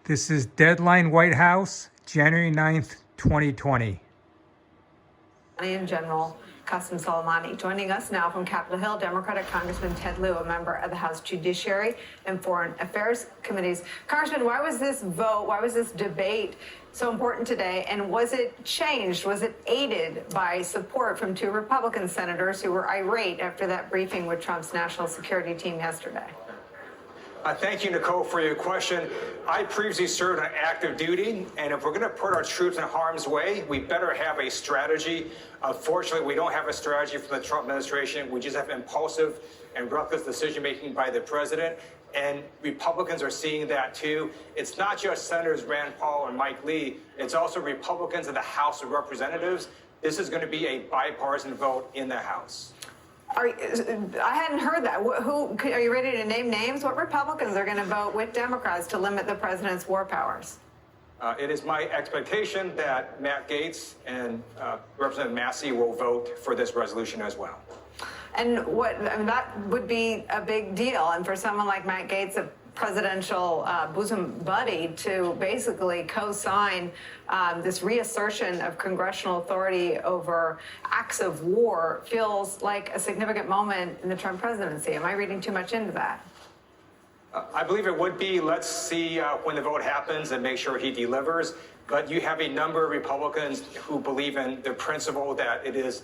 This is Deadline Whitehouse, January 9th, 2020. And General Qasem Soleimani. Joining us now from Capitol Hill, Democratic Congressman Ted Lieu, a member of the House Judiciary and Foreign Affairs Committees. Congressman, why was this vote, why was this debate so important today? And was it changed, was it aided by support from two Republican senators who were irate after that briefing with Trump's national security team yesterday? Thank you, Nicole, for your question. I previously served on active duty, and if we're going to put our troops in harm's way, we better have a strategy. Unfortunately, we don't have a strategy from the Trump administration. We just have impulsive and reckless decision-making by the president, and Republicans are seeing that too. It's not just Senators Rand Paul and Mike Lee. It's also Republicans in the House of Representatives. This is going to be a bipartisan vote in the House. I hadn't heard that. Who are you ready to name names? What Republicans are going to vote with Democrats to limit the president's war powers? It is my expectation that Matt Gaetz and Representative Massey will vote for this resolution as well. And that would be a big deal. And for someone like Matt Gaetz, a presidential bosom buddy, to basically co-sign this reassertion of congressional authority over acts of war feels like a significant moment in the Trump presidency. Am I reading too much into that? I believe it would be. Let's see when the vote happens and make sure he delivers. But you have a number of Republicans who believe in the principle that it is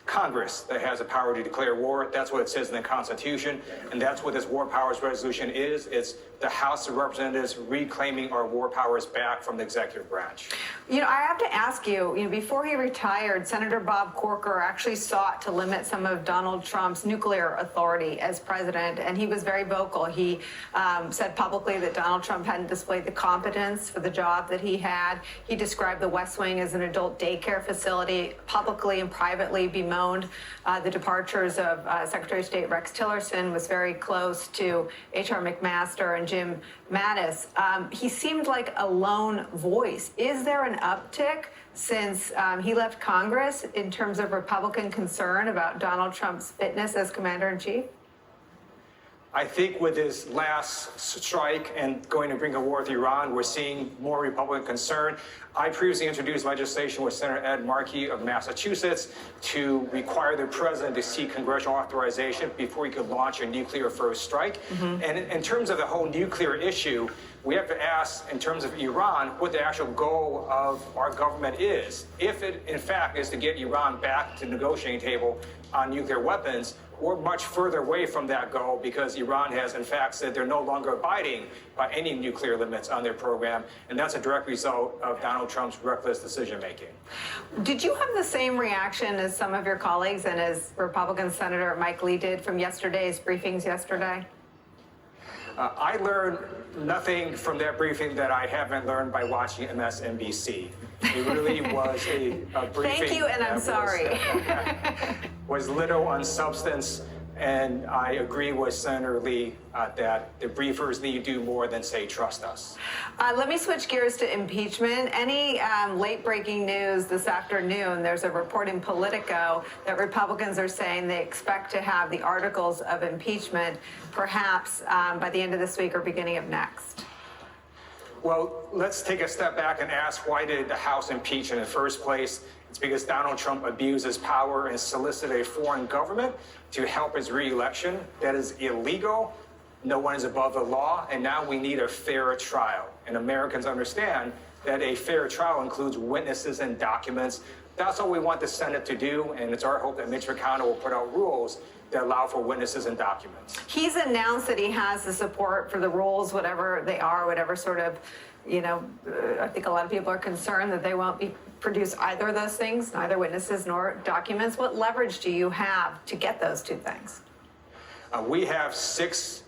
Congress that has the power to declare war. That's what it says in the Constitution, and that's what this war powers resolution is. It's the House of Representatives reclaiming our war powers back from the executive branch. You know, I have to ask you, before he retired, Senator Bob Corker actually sought to limit some of Donald Trump's nuclear authority as president, and he was very vocal. He said publicly that Donald Trump hadn't displayed the competence for the job that he had. He described the West Wing as an adult daycare facility, publicly and privately bemoaned the departures of Secretary of State Rex Tillerson, was very close to H.R. McMaster and Jim Mattis. He seemed like a lone voice. Is there an uptick since he left Congress in terms of Republican concern about Donald Trump's fitness as commander-in-chief? I think with his last strike and going to bring a war with Iran, we're seeing more Republican concern. I previously introduced legislation with Senator Ed Markey of Massachusetts to require the president to seek congressional authorization before he could launch a nuclear first strike. And in terms of the whole nuclear issue, we have to ask, in terms of Iran, what the actual goal of our government is. If it, in fact, is to get Iran back to the negotiating table on nuclear weapons, we're much further away from that goal because Iran has, in fact, said they're no longer abiding by any nuclear limits on their program, and that's a direct result of Donald Trump's reckless decision-making. Did you have the same reaction as some of your colleagues and as Republican Senator Mike Lee did from yesterday's briefings yesterday? I learned nothing from that briefing that I haven't learned by watching MSNBC. It really was a briefing. Thank you, and I'm sorry. Was little on substance, and I agree with Senator Lee that the briefers need to do more than say, trust us. Let me switch gears to impeachment. Any late-breaking news this afternoon? There's a report in Politico that Republicans are saying they expect to have the articles of impeachment perhaps by the end of this week or beginning of next. Well, let's take a step back and ask, why did the House impeach in the first place? It's because Donald Trump abused his power and solicited a foreign government to help his re-election. That is illegal. No one is above the law, and now we need a fair trial. And Americans understand that a fair trial includes witnesses and documents. That's all we want the Senate to do, and it's our hope that Mitch McConnell will put out rules that allow for witnesses and documents. He's announced that he has the support for the rules, whatever they are, whatever sort of, I think a lot of people are concerned that they won't produce either of those things, neither witnesses nor documents. What leverage do you have to get those two things? We have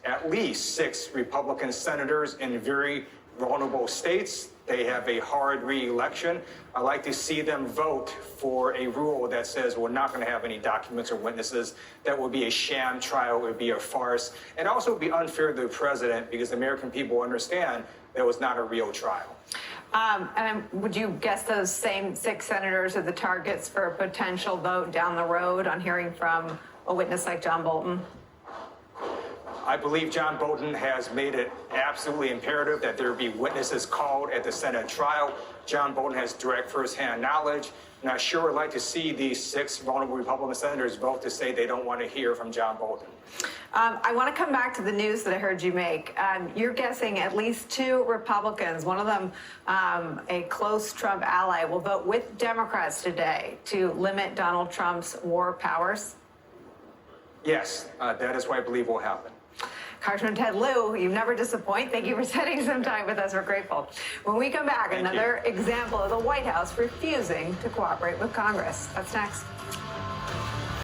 at least six Republican senators in very vulnerable states. They have a hard re-election. I'd like to see them vote for a rule that says we're not going to have any documents or witnesses. That would be a sham trial. It would be a farce. And also would be unfair to the president because the American people understand that was not a real trial. And would you guess those same six senators are the targets for a potential vote down the road on hearing from a witness like John Bolton? I believe John Bolton has made it absolutely imperative that there be witnesses called at the Senate trial. John Bolton has direct firsthand knowledge, and I sure would like to see these 6 vulnerable Republican senators vote to say they don't want to hear from John Bolton. I want to come back to the news that I heard you make. You're guessing at least 2 Republicans, one of them a close Trump ally, will vote with Democrats today to limit Donald Trump's war powers? Yes, that is what I believe will happen. Congressman Ted Lieu, you never disappoint. Thank you for spending some time with us. We're grateful. When we come back, Thank another example of the White House refusing to cooperate with Congress. That's next.